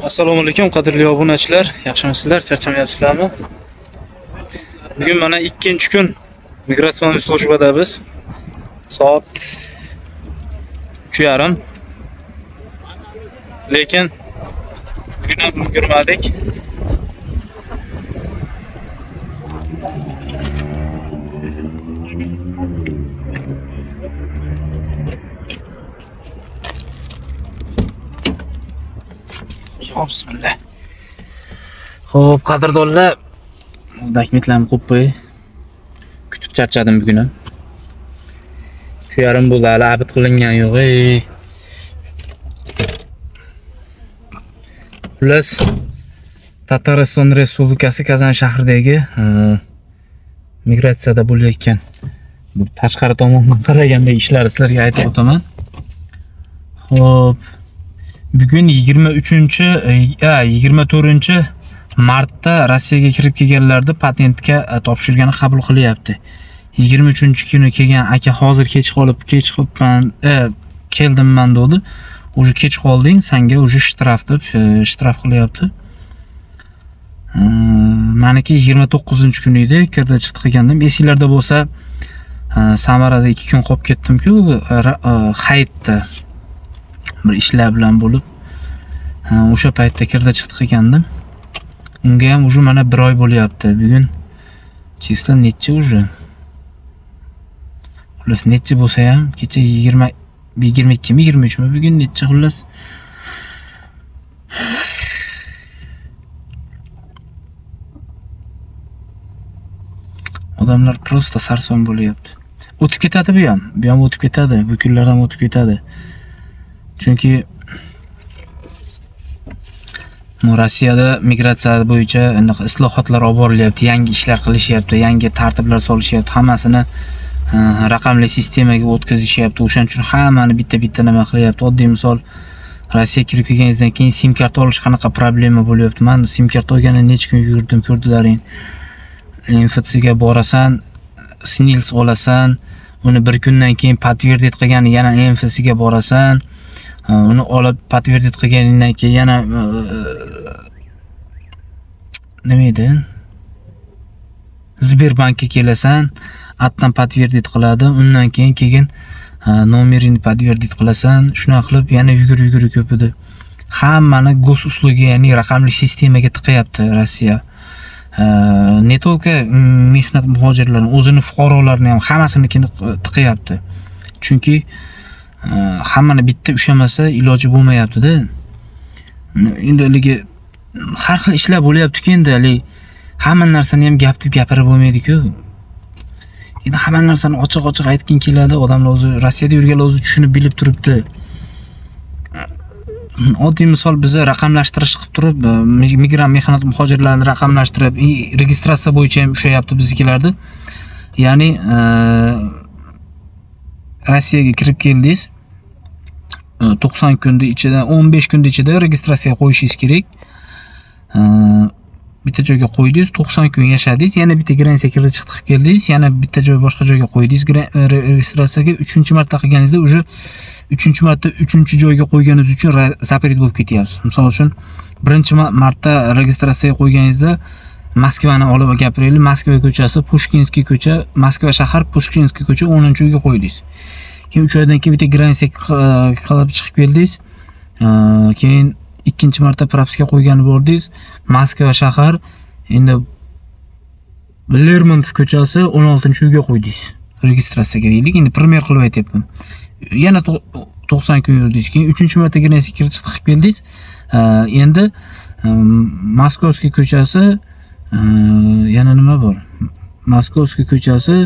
Assalomu alaykum qadrli obunachilar, yaxshimisizlar, charchamayapsizlarmi? Bugun mana 2-kun migratsion slujbada biz. Soat 3:30. Lekin bugun ham ulgurmadik. Bismillah. Xo'p, qadrdonlar, rahmatlarni qo'yib qo'y. Kutib charchadim bugun ham. 3:30 bo'ldi, hali abid qilingan yo'q. Plus Tatariston Respublikasi Kazan shahridagi migratsiyada bo'layotgan bu tashqari tomondan qaraganda ishlarni sizlarga aytib o'taman. Xo'p, bugun 24 martda Rossiyaga kirib kelganlarda patentga topshirgani qabul qilyapti. 23-kuni kelgan aka hozir kech qolibman, keldimman dedi. O'sha kech qolding, senga o'sha shtraf deb shtraf qilyapti. Meniki 29-kun edi, kirdi chiqdi qilgandim. Esinglarda bo'lsa, Samarada 2 kun qolib ketdim-ku, hayitda bir ishlar bilan bo'lib, o'sha paytda kirdi chiqdi qilgandim. Unga ham o'sha mana 1 oy bo'lyapti. Bugun chisla necha o'sha? Xullas necha bo'lsa ham, kecha 22mi, 23mi, bugun necha xullas? Odamlar prosta sarson bo'lyapti. O'tib ketadi bu ham o'tib ketadi, bu kunlar ham o'tib ketadi. Chunki Rossiyada migratsiya bo'yicha islohotlar olib borilyapti, yangi ishlar qilishyapti, yangi tartiblar solishyapti, hammasini raqamli sistemaga o'tkazishyapti. O'shaning uchun hammani bitta-bitta nima qilyapti. Oddiy misol, Rossiya kirib kelganingizdan keyin sim kart olish qanaqa problema bo'lyapti. Men sim kart olganda necha kun yurdim, ko'rdilaring. MFCga borasan, SNILS olasan, uni 1 kundan keyin подтвердить qilgani yana MFCga borasan. Uni olib подтвердить qilganingdan keyin yana nima edi? Sberbankka kelasan, atdan подтвердить qiladi, undan keyin nomerini подтвердить qilasan, shuna qilib yana yugur ko'p edi. Hammani gos uslugi, ya'ni raqamli sistemaga tiqayapti Rossiya. Ne только mehnat muhojirlarini, o'zini fuqarolarini ham hammasini tiqayapti. Chunki hammani bitta ushamasa iloji bo'lmayapti-da. Endi har xil ishlar bo'lyapti-ku, endi hamma narsani ham gap deb gapirib bo'lmaydi-ku. Endi hamma narsani ochiq-ochiq aytgin keladi, odamlar o'zi Rossiyada yurganlar o'zi tushunib bilib turibdi. Oddiy misol, bizni raqamlashtirish qilib turib, migrant mehnat muhojirlarni raqamlashtirib, registratsiya bo'yicha ham ushlayapti biznikilarda. Ya'ni Rossiyaga kirib keldingiz, 90 kunda ichida, 15 kunda ichida registratsiyaga qo'yishingiz kerak. Bitta joyga qo'ydingiz, 90 kun yashadingiz, yana bitta gransiya kirdi chiqdi qilib keldingiz, yana bitta joy boshqa joyga qo'ydingiz registratsiyaga. 3-marta qilganingizda o'sha 3-marta 3-joyga qo'yganingiz uchun запрет bo'lib ketyapsiz. Misol uchun 1-marta registratsiyaga qo'yganingizda Moskvani olib gapiraylik, Moskva ko'chasi, Pushkinskiy ko'cha, Moskva shahar, Pushkinskiy ko'cha 10-uyga qo'ydingiz. Keyin 3 oydan keyin bitta gransiya qilib chiqib keldingiz. Keyin 2-marta propiska qo'ygani bordingiz, Moskva shahar, endi Lermontov ko'chasi 16-uyga qo'ydingiz. Registratsiyaga deylik, endi primer qilib aytyapman. Yana 90 kun yurdingiz, keyin 3-marta gransiya kirib chiqib keldingiz. Endi Moskovskiy ko'chasi, yana nima bor? Moskovskiy ko'chasi,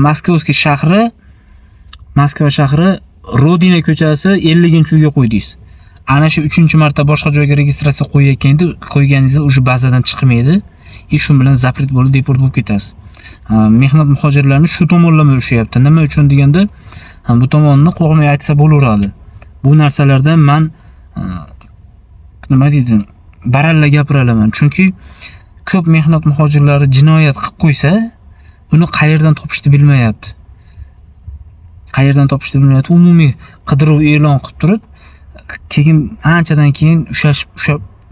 Moskovskiy shahri, Moskva shahri, Rodina ko'chasi 50-uyga qo'ydingiz. ana shu 3-marta boshqa joyga registratsiya qo'yganingizda o'sha bazadan chiqmaydi. Shu bilan zapret bo'lib deport bo'lib ketasiz. Mehnat muhojirlarni shu tomonlama ushlayapti. Nima uchun deganda, bu tomonni qo'rqmay aytsa bo'laveradi. Bu narsalardan men nima deydi, baralla gapiralaman. Chunki ko'p mehnat muhojirlari jinoyat qilib qo'ysa, uni qayerdan topishni bilmayapti. Umumiy qidiruv e'lon qilib turib, keyin anchadan keyin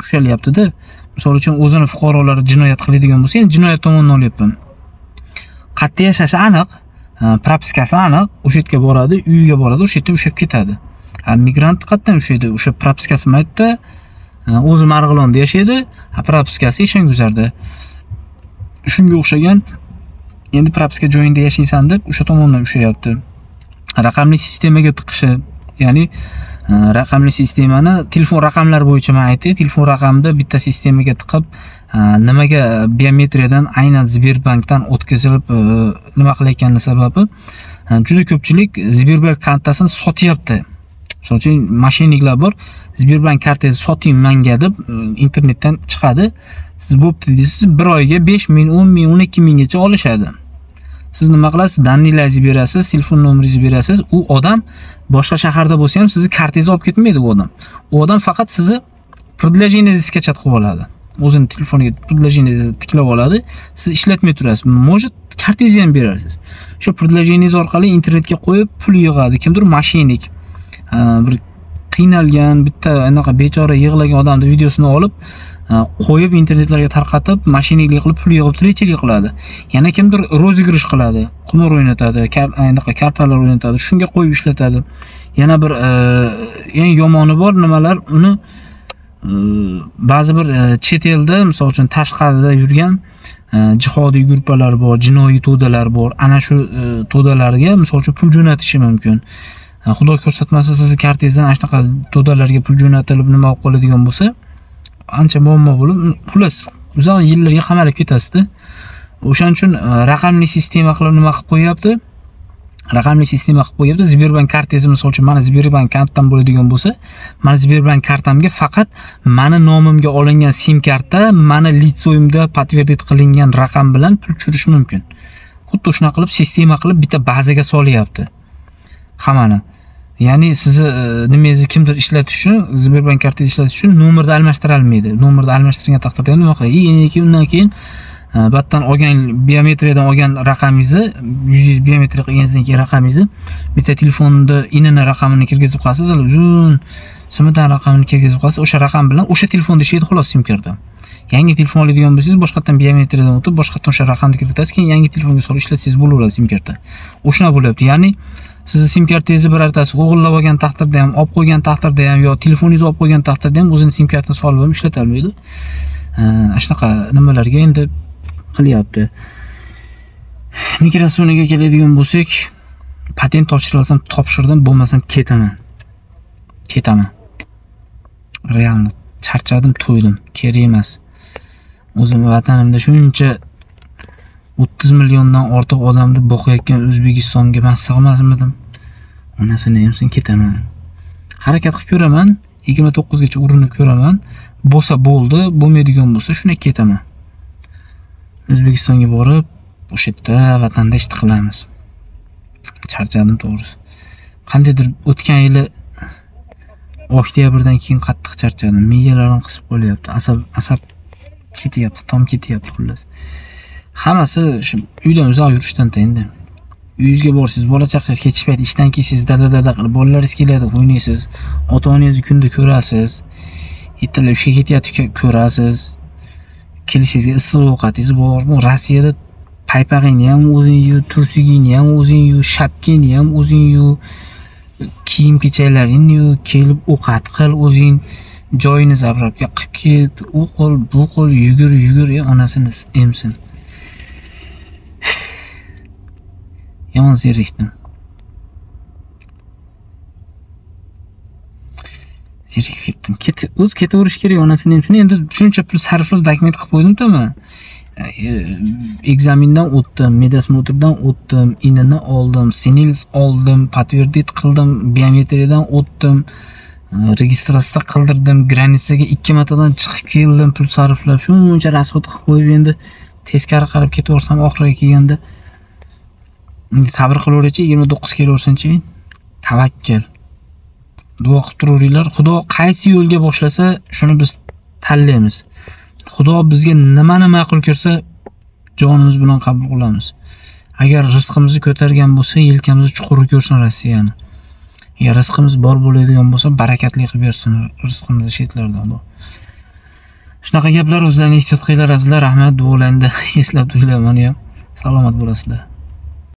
ushalyapti-da. Misol uchun o'zini fuqarolari jinoyat qiladigan bo'lsa, endi jinoyat tomonidan olyapman. Qayerda yashashi aniq, propiskasi aniq, o'sha yerga boradi, uyiga boradi, o'sha yerda ushab ketadi. Migrant qayerdan ushaydi? O'sha propiskasi maytda o'zi Marg'ilonda yashaydi, propiskasi Eshonguzarda. Shunga o'xshagan endi propiska joyingda yashaysan deb o'sha tomondan ushayapti. Raqamli sistemaga tiqishi, ya'ni raqamli sistemani telefon raqamlari bo'yicha men aytay, telefon raqamida bitta sistemaga tiqib, nimaga biometriyadan aynan Sberbankdan o'tkazilib nima qilayotgani sababi, juda ko'pchilik Sberbank kartasini sotyapti. Misol uchun mashinliklar bor, Sberbank kartangizni soting menga deb internetdan chiqadi. Siz bo'pti deysiz, bir oyga 5 ming, 10 ming, 12 minggacha olishadi. Siz nima qilasiz? Danlilaringizni berasiz, telefon nomeringizni berasiz. U odam boshqa shaharda bo'lsa ham sizni kartangizni olib ketmaydi u odam. U odam faqat sizni предложениеңizga skachat qilib oladi. O'zini telefoniga предложениеңizni tiklab oladi. Siz ishlatmay turasiz. Может, kartangizni ham berasiz. Shu предложениеңiz orqali internetga qo'yib pul yig'adi. Kimdir mashinik, bir qiynalgan, bitta anaqa bechora yig'lagan odamning videosini olib qo'yib internetlarga tarqatib, mashinalik qilib pul yig'ib tirikchilik qiladi. Yana kimdir rozigrish qiladi, qimor o'ynatadi, anaqa kartalar o'ynatadi, shunga qo'yib ishlatadi. Yana bir eng yomoni bor nimalar, uni ba'zi bir chet elda, misol uchun tashqarida yurgan jihodiy guruhlar bor, jinoiy to'dalar bor. Ana shu to'dalarga misol uchun pul jo'natishi mumkin. Xudo ko'rsatmasa sizni kartangizdan ana shunaqa to'dalarga pul jo'natilib nima bo'lib qoladigan bo'lsa, ancha muammo bo'lib, xullas uzoq yillarga qamalib ketasiz-da. O'shaning uchun raqamli sistema qilib nima qilib qo'yapti? Sberbank kartangizni misol uchun mana Sberbank kartam bo'ladigan bo'lsa, mana Sberbank kartamga faqat meni nomimga olingan sim karta, meni litsoyimda подтвердить qilingan raqam bilan pul tushirish mumkin. Xuddi shunaqa qilib sistema qilib bitta bazaga solyapti hammani. Ya'ni sizni nimangizni kimdir ishlatish uchun, Sberbank kartangizni ishlatish uchun nomerni almashtira olmaydi. Nomerni almashtirgan taqdirda ham nima qiladi? Undan keyin battan olgan biometriyadan olgan raqamingizni, yuzingiz biometriya qilganingizdan keyin raqamingizni bitta telefonda inini raqamini kirgizib qo'yasiz, uzun simdan raqamini kirgizib qo'yasiz, o'sha raqam bilan o'sha telefonda ishlaydi xolos sim karta. Yangi telefon oladigan bo'lsangiz, boshqatdan biometriyadan o'tib, boshqatdan o'sha raqamni kiritasiz, keyin yangi telefonga solib ishlatsangiz bo'laveradi sim karta. O'shuna bo'lyapti. Ya'ni sizni sim kartangizni birortasi o'g'irlab olgan taqdirda ham, olib qo'ygan taqdirda ham yo telefoningizni olib qo'ygan taqdirda ham o'zini sim kartini solib ham ishlata olmaydi. Shunaqa nimalarga endi qilyapti. Migratsiyaga keladigan bo'lsak, patent topshirmasam topshirdim, bo'lmasam ketaman. Realni charchadim, to'ydim, kerak emas. O'zim vatanimda shuncha 30 milliondan ortiq odamni boqayotgan O'zbekistonga men sig'masmidim. Onasini emsin ketaman. Harakat qilib ko'raman, 29 gacha urinib ko'raman. Bo'lsa bo'ldi, bo'lmaydigan bo'lsa shunday ketaman. O'zbekistonga borib, o'sha yerda vatanda ish qilamiz. Charchadim to'g'risi. Qandaydir o'tgan yili oktyabrdan keyin qattiq charchadim. Miyalarim qisib qo'lyapti. Asab ketyapti, tom ketyapti xullas. Hammasi shu uydan uzoq yurishdan endi. Uyingizga borsiz, bola chaqangiz kechib payt ishdan kelsiz, dada qilib bolalaringiz keladi, o'ynaysiz. Ota-onangizni kunda ko'rasiz. Ertalab ishga ketyapti, ko'rasiz. Kelishingizga issiq ovqatingiz bormi? Rossiyada paypag'ingni ham o'zing yu, tursigingni ham o'zing yu, shapkangni ham o'zing yu, kiyim-kechaklaringni yu, kelib ovqat qil, o'zing joyini zabrabga qilib ket, u qil, bu qil, yugur, onasini emsin. Yomon zerikdim. Zerikib ketdim. O'z ketaverish kerak, onasini emsin. Endi shuncha pul sarflab dokument qilib qo'ydim-da men. Ekzamindan o'tdim, medosmotrdan o'tdim, inini oldim, sinils oldim, подтвердить qildim, biometriyadan o'tdim. registratsiya qildirdim, granitsaga 2 martadan chiqib keldim, pul sarflab, shuncha rasxod qilib qo'yib endi teskari qarab ketaversam oxiriga kelganda sabr qilaverchi 29 kelaversinchi. Tavakkal. Duo qilib turaveringlar. Xudo qaysi yo'lga boshlasa, shuni biz tanlaymiz. Xudo bizga nimani ma'qul ko'rsa, jonimiz bilan qabul qilamiz. Agar rizqimizni ko'targan bo'lsa, yelkamizni chuqur ko'rsin Rossiyani. Agar rizqimiz bor bo'ladigan bo'lsa, barakatli qilib bersin rizqimizni chetlardan. Shunaqa gaplar, o'zlaringiz ehtiyot qilinglar azizlar. Rahmat, duolarda eslab turinglar, meni ham salomat bo'lasizlar.